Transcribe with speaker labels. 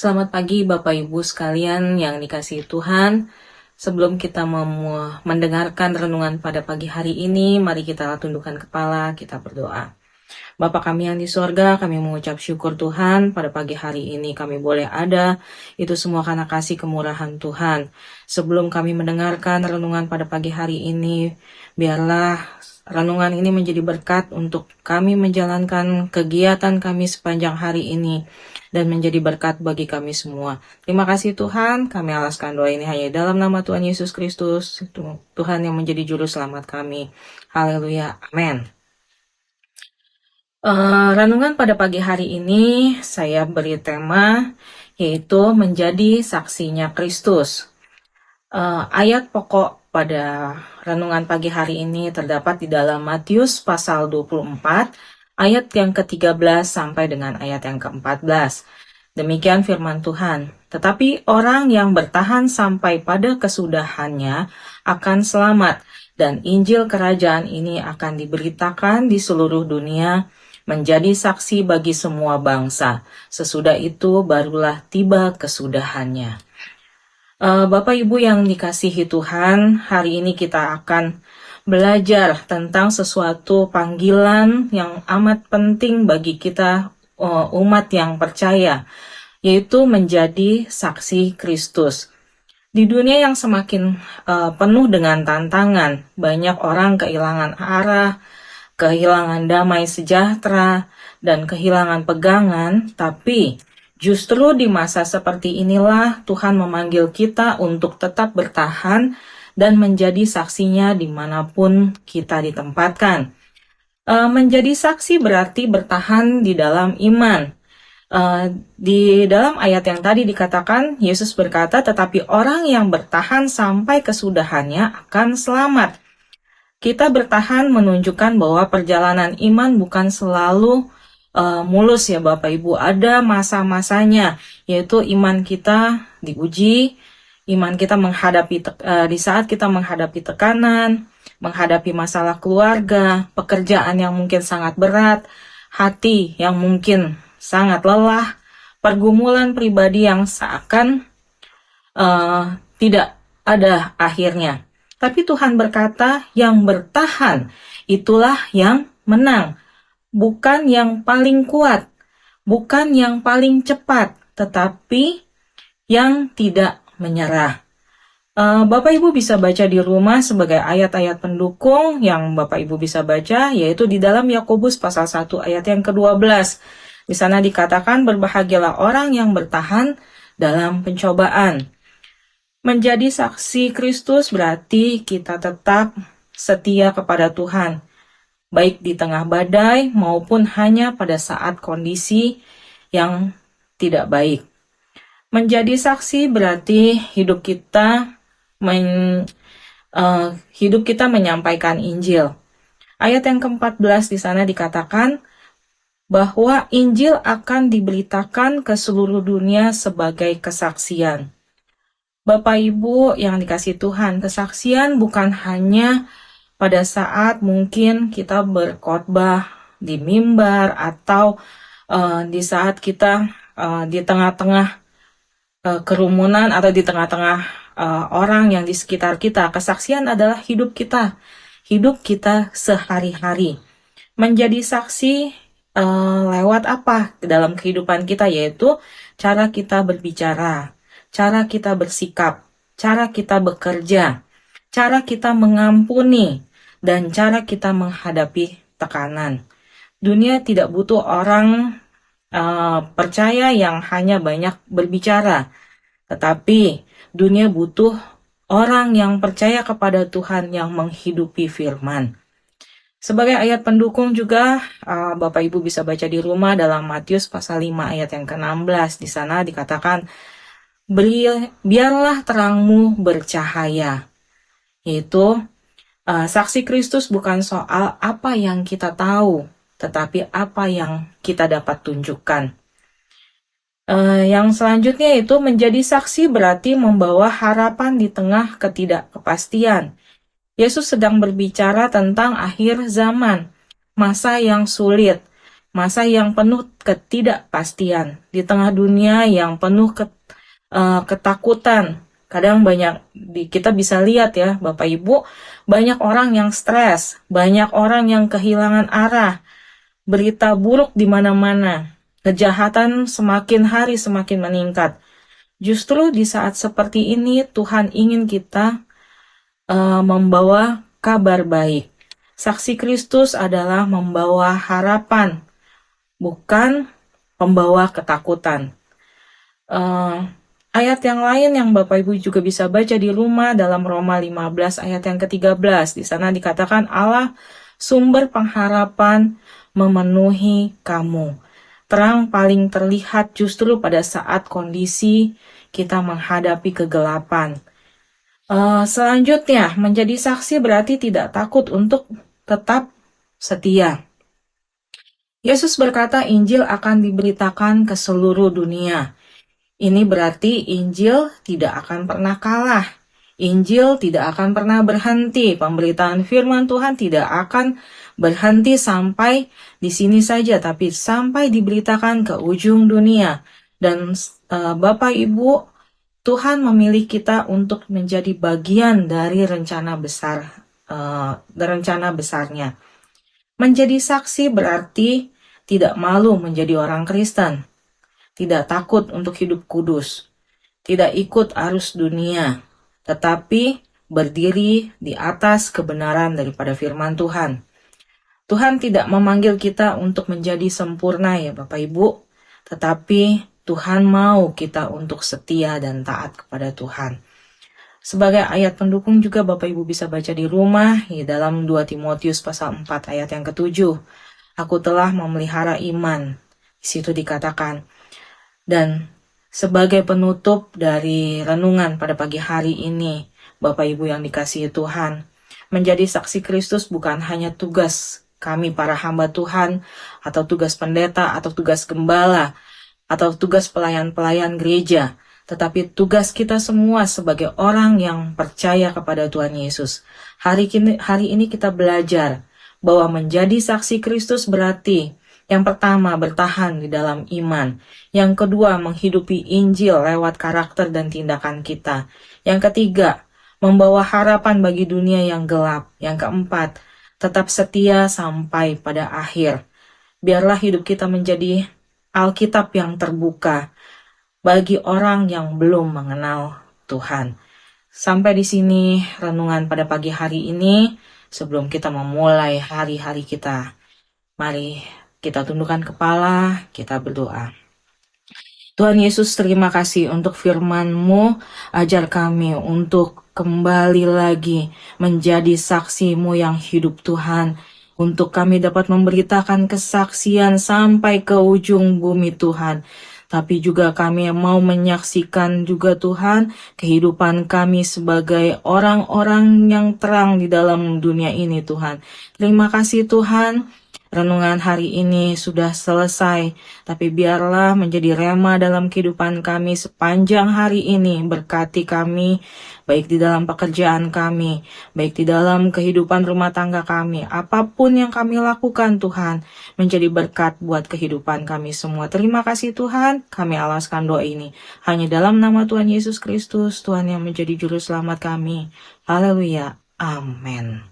Speaker 1: Selamat pagi Bapak Ibu sekalian yang dikasihi Tuhan. Sebelum kita mendengarkan renungan pada pagi hari ini, mari kita tundukkan kepala, kita berdoa. Bapa kami yang di sorga, kami mengucap syukur Tuhan pada pagi hari ini kami boleh ada, itu semua karena kasih kemurahan Tuhan. Sebelum kami mendengarkan renungan pada pagi hari ini, biarlah renungan ini menjadi berkat untuk kami menjalankan kegiatan kami sepanjang hari ini dan menjadi berkat bagi kami semua. Terima kasih Tuhan, kami alaskan doa ini hanya dalam nama Tuhan Yesus Kristus, Tuhan yang menjadi juru selamat kami. Haleluya, amin. Renungan pada pagi hari ini saya beri tema yaitu menjadi saksinya Kristus. Ayat pokok pada renungan pagi hari ini terdapat di dalam Matius pasal 24 ayat yang ke-13 sampai dengan ayat yang ke-14. Demikian firman Tuhan. Tetapi orang yang bertahan sampai pada kesudahannya akan selamat, dan Injil kerajaan ini akan diberitakan di seluruh dunia menjadi saksi bagi semua bangsa. Sesudah itu barulah tiba kesudahannya. Bapak Ibu yang dikasihi Tuhan, hari ini kita akan belajar tentang sesuatu panggilan yang amat penting bagi kita umat yang percaya, yaitu menjadi saksi Kristus. Di dunia yang semakin penuh dengan tantangan, banyak orang kehilangan arah, kehilangan damai sejahtera, dan kehilangan pegangan, tapi justru di masa seperti inilah Tuhan memanggil kita untuk tetap bertahan dan menjadi saksinya dimanapun kita ditempatkan. Menjadi saksi berarti bertahan di dalam iman. Di dalam ayat yang tadi dikatakan, Yesus berkata, tetapi orang yang bertahan sampai kesudahannya akan selamat. Kita bertahan menunjukkan bahwa perjalanan iman bukan selalu mulus ya Bapak Ibu. Ada masa-masanya, yaitu iman kita diuji, iman kita di saat kita menghadapi tekanan, menghadapi masalah keluarga, pekerjaan yang mungkin sangat berat, hati yang mungkin sangat lelah, pergumulan pribadi yang seakan tidak ada akhirnya. Tapi Tuhan berkata, yang bertahan itulah yang menang. Bukan yang paling kuat, bukan yang paling cepat, tetapi yang tidak menyerah. Bapak Ibu bisa baca di rumah sebagai ayat-ayat pendukung yang Bapak Ibu bisa baca, yaitu di dalam Yakobus pasal 1 ayat yang ke-12. Di sana dikatakan, berbahagialah orang yang bertahan dalam pencobaan. Menjadi saksi Kristus berarti kita tetap setia kepada Tuhan, baik di tengah badai maupun hanya pada saat kondisi yang tidak baik. Menjadi saksi berarti hidup kita menyampaikan Injil. Ayat yang ke-14 di sana dikatakan bahwa Injil akan diberitakan ke seluruh dunia sebagai kesaksian. Bapak Ibu yang dikasihi Tuhan, kesaksian bukan hanya pada saat mungkin kita berkhotbah di mimbar atau di saat kita di tengah-tengah kerumunan atau di tengah-tengah orang yang di sekitar kita. Kesaksian adalah hidup kita sehari-hari. Menjadi saksi lewat apa dalam kehidupan kita, yaitu cara kita berbicara, cara kita bersikap, cara kita bekerja, cara kita mengampuni, dan cara kita menghadapi tekanan. Dunia tidak butuh orang percaya yang hanya banyak berbicara, tetapi dunia butuh orang yang percaya kepada Tuhan yang menghidupi firman. Sebagai ayat pendukung juga, Bapak Ibu bisa baca di rumah dalam Matius pasal 5 ayat yang ke-16. Di sana dikatakan, biarlah terangmu bercahaya. Yaitu saksi Kristus bukan soal apa yang kita tahu, tetapi apa yang kita dapat tunjukkan. Yang selanjutnya itu menjadi saksi berarti membawa harapan di tengah ketidakpastian. Yesus sedang berbicara tentang akhir zaman, masa yang sulit. masa yang penuh ketidakpastian, di tengah dunia yang penuh ketakutan. Kadang kita bisa lihat ya Bapak Ibu, banyak orang yang stres, banyak orang yang kehilangan arah, berita buruk di mana-mana, kejahatan semakin hari semakin meningkat. Justru di saat seperti ini Tuhan ingin kita membawa kabar baik. Saksi Kristus adalah membawa harapan, bukan membawa ketakutan. Ayat yang lain yang Bapak Ibu juga bisa baca di rumah dalam Roma 15 ayat yang ke-13. Di sana dikatakan Allah sumber pengharapan memenuhi kamu. Terang paling terlihat justru pada saat kondisi kita menghadapi kegelapan. Selanjutnya, menjadi saksi berarti tidak takut untuk tetap setia. Yesus berkata Injil akan diberitakan ke seluruh dunia. Ini berarti Injil tidak akan pernah kalah. Injil tidak akan pernah berhenti. Pemberitaan firman Tuhan tidak akan berhenti sampai di sini saja, tapi sampai diberitakan ke ujung dunia. Dan Bapak Ibu, Tuhan memilih kita untuk menjadi bagian dari rencana besarnya. Menjadi saksi berarti tidak malu menjadi orang Kristen, tidak takut untuk hidup kudus, tidak ikut arus dunia, tetapi berdiri di atas kebenaran daripada firman Tuhan. Tuhan tidak memanggil kita untuk menjadi sempurna ya Bapak Ibu, tetapi Tuhan mau kita untuk setia dan taat kepada Tuhan. Sebagai ayat pendukung juga Bapak Ibu bisa baca di rumah ya, dalam 2 Timotius pasal 4 ayat yang ke-7. Aku telah memelihara iman. Di situ dikatakan. Dan sebagai penutup dari renungan pada pagi hari ini, Bapak Ibu yang dikasihi Tuhan, menjadi saksi Kristus bukan hanya tugas kami para hamba Tuhan, atau tugas pendeta, atau tugas gembala, atau tugas pelayan-pelayan gereja, tetapi tugas kita semua sebagai orang yang percaya kepada Tuhan Yesus. Hari ini kita belajar bahwa menjadi saksi Kristus berarti yang pertama bertahan di dalam iman, yang kedua menghidupi Injil lewat karakter dan tindakan kita, yang ketiga membawa harapan bagi dunia yang gelap, yang keempat tetap setia sampai pada akhir. Biarlah hidup kita menjadi Alkitab yang terbuka bagi orang yang belum mengenal Tuhan. Sampai di sini renungan pada pagi hari ini. Sebelum kita memulai hari-hari kita, mari kita tundukkan kepala, kita berdoa. Tuhan Yesus, terima kasih untuk firman-Mu. Ajar kami untuk kembali lagi menjadi saksi-Mu yang hidup Tuhan. Untuk kami dapat memberitakan kesaksian sampai ke ujung bumi Tuhan. Tapi juga kami mau menyaksikan juga Tuhan kehidupan kami sebagai orang-orang yang terang di dalam dunia ini Tuhan. Terima kasih Tuhan. Renungan hari ini sudah selesai, tapi biarlah menjadi rema dalam kehidupan kami sepanjang hari ini. Berkati kami, baik di dalam pekerjaan kami, baik di dalam kehidupan rumah tangga kami. Apapun yang kami lakukan Tuhan, menjadi berkat buat kehidupan kami semua. Terima kasih Tuhan, kami alaskan doa ini. Hanya dalam nama Tuhan Yesus Kristus, Tuhan yang menjadi juru selamat kami. Haleluya. Amin.